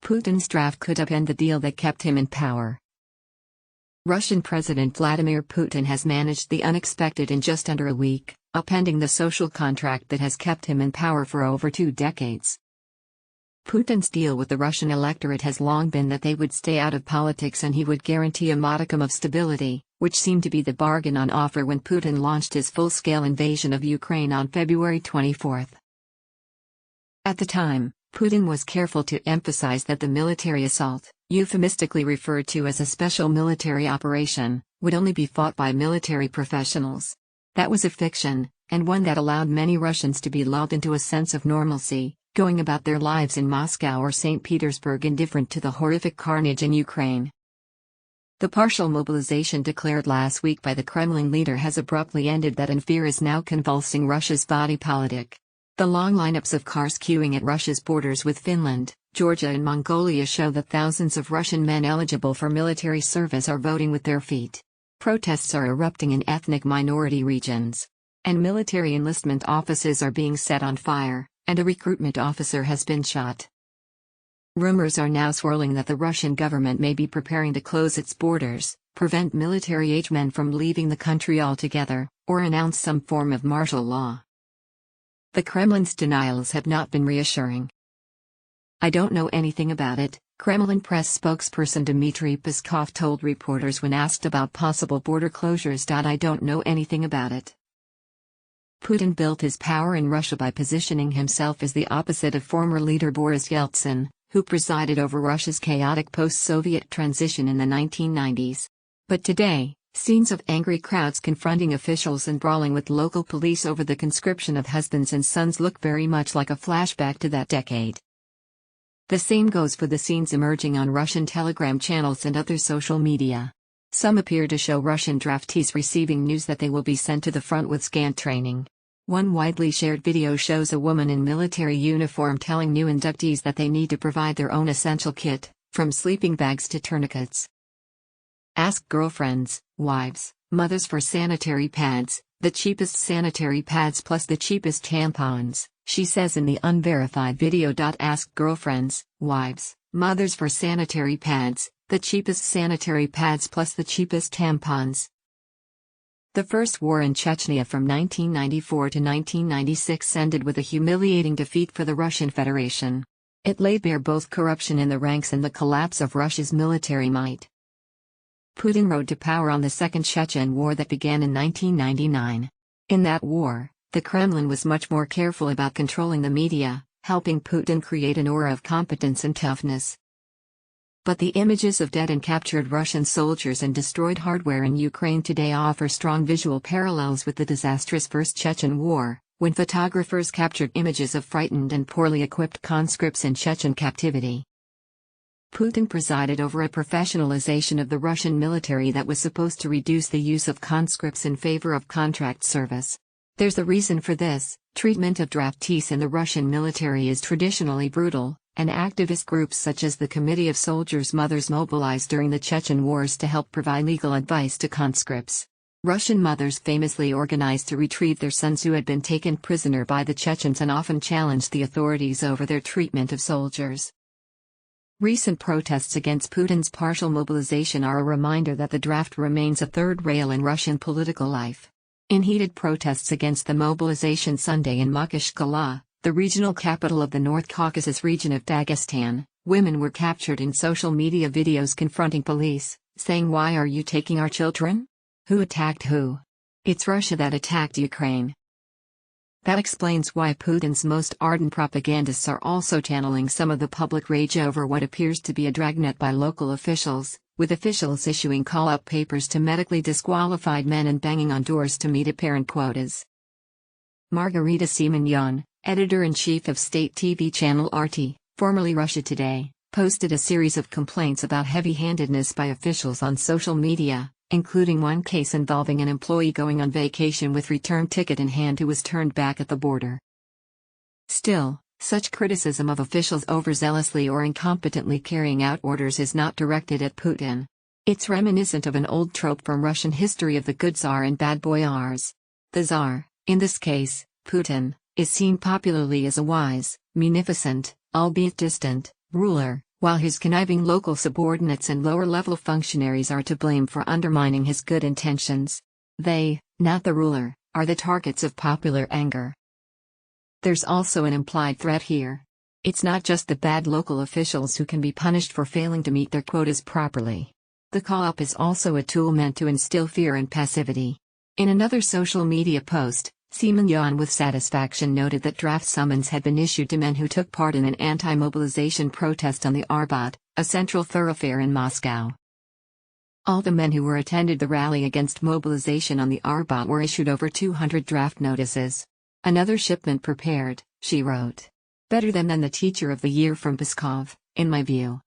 Putin's draft could upend the deal that kept him in power. Russian President Vladimir Putin has managed the unexpected in just under a week, upending the social contract that has kept him in power for over 2 decades. Putin's deal with the Russian electorate has long been that they would stay out of politics and he would guarantee a modicum of stability, which seemed to be the bargain on offer when Putin launched his full-scale invasion of Ukraine on February 24. At the time, Putin was careful to emphasize that the military assault, euphemistically referred to as a special military operation, would only be fought by military professionals. That was a fiction, and one that allowed many Russians to be lulled into a sense of normalcy, going about their lives in Moscow or St. Petersburg indifferent to the horrific carnage in Ukraine. The partial mobilization declared last week by the Kremlin leader has abruptly ended that, and fear is now convulsing Russia's body politic. The long lineups of cars queuing at Russia's borders with Finland, Georgia and Mongolia show that thousands of Russian men eligible for military service are voting with their feet. Protests are erupting in ethnic minority regions. And military enlistment offices are being set on fire, and a recruitment officer has been shot. Rumors are now swirling that the Russian government may be preparing to close its borders, prevent military-age men from leaving the country altogether, or announce some form of martial law. The Kremlin's denials have not been reassuring. "I don't know anything about it," Kremlin press spokesperson Dmitry Peskov told reporters when asked about possible border closures. "I don't know anything about it." Putin built his power in Russia by positioning himself as the opposite of former leader Boris Yeltsin, who presided over Russia's chaotic post-Soviet transition in the 1990s. But today, scenes of angry crowds confronting officials and brawling with local police over the conscription of husbands and sons look very much like a flashback to that decade. The same goes for the scenes emerging on Russian Telegram channels and other social media. Some appear to show Russian draftees receiving news that they will be sent to the front with scant training. One widely shared video shows a woman in military uniform telling new inductees that they need to provide their own essential kit, from sleeping bags to tourniquets. "Ask girlfriends, wives, mothers for sanitary pads, the cheapest sanitary pads plus the cheapest tampons," she says in the unverified video. "Ask girlfriends, wives, mothers for sanitary pads, the cheapest sanitary pads plus the cheapest tampons." The first war in Chechnya from 1994 to 1996 ended with a humiliating defeat for the Russian Federation. It laid bare both corruption in the ranks and the collapse of Russia's military might. Putin rode to power on the Second Chechen War that began in 1999. In that war, the Kremlin was much more careful about controlling the media, helping Putin create an aura of competence and toughness. But the images of dead and captured Russian soldiers and destroyed hardware in Ukraine today offer strong visual parallels with the disastrous First Chechen War, when photographers captured images of frightened and poorly equipped conscripts in Chechen captivity. Putin presided over a professionalization of the Russian military that was supposed to reduce the use of conscripts in favor of contract service. There's a reason for this. Treatment of draftees in the Russian military is traditionally brutal, and activist groups such as the Committee of Soldiers' Mothers mobilized during the Chechen Wars to help provide legal advice to conscripts. Russian mothers famously organized to retrieve their sons who had been taken prisoner by the Chechens and often challenged the authorities over their treatment of soldiers. Recent protests against Putin's partial mobilization are a reminder that the draft remains a third rail in Russian political life. In heated protests against the mobilization Sunday in Makhachkala, the regional capital of the North Caucasus region of Dagestan, women were captured in social media videos confronting police, saying, "Why are you taking our children? Who attacked who? It's Russia that attacked Ukraine." That explains why Putin's most ardent propagandists are also channeling some of the public rage over what appears to be a dragnet by local officials, with officials issuing call-up papers to medically disqualified men and banging on doors to meet apparent quotas. Margarita Simonyan, editor-in-chief of state TV channel RT, formerly Russia Today, posted a series of complaints about heavy-handedness by officials on social media, including one case involving an employee going on vacation with return ticket in hand who was turned back at the border. Still, such criticism of officials overzealously or incompetently carrying out orders is not directed at Putin. It's reminiscent of an old trope from Russian history of the good Tsar and bad boyars. The Tsar, in this case, Putin, is seen popularly as a wise, munificent, albeit distant, ruler, while his conniving local subordinates and lower-level functionaries are to blame for undermining his good intentions. They, not the ruler, are the targets of popular anger. There's also an implied threat here. It's not just the bad local officials who can be punished for failing to meet their quotas properly. The co-op is also a tool meant to instill fear and passivity. In another social media post, Seaman Yan with satisfaction noted that draft summons had been issued to men who took part in an anti-mobilization protest on the Arbat, a central thoroughfare in Moscow. All the men who were attended the rally against mobilization on the Arbat were issued over 200 draft notices. Another shipment prepared, she wrote. Better than the teacher of the year from Pskov, in my view.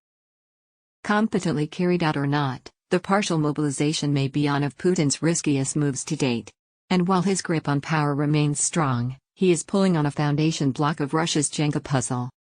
Competently carried out or not, the partial mobilization may be one of Putin's riskiest moves to date. And while his grip on power remains strong, he is pulling on a foundation block of Russia's Jenga puzzle.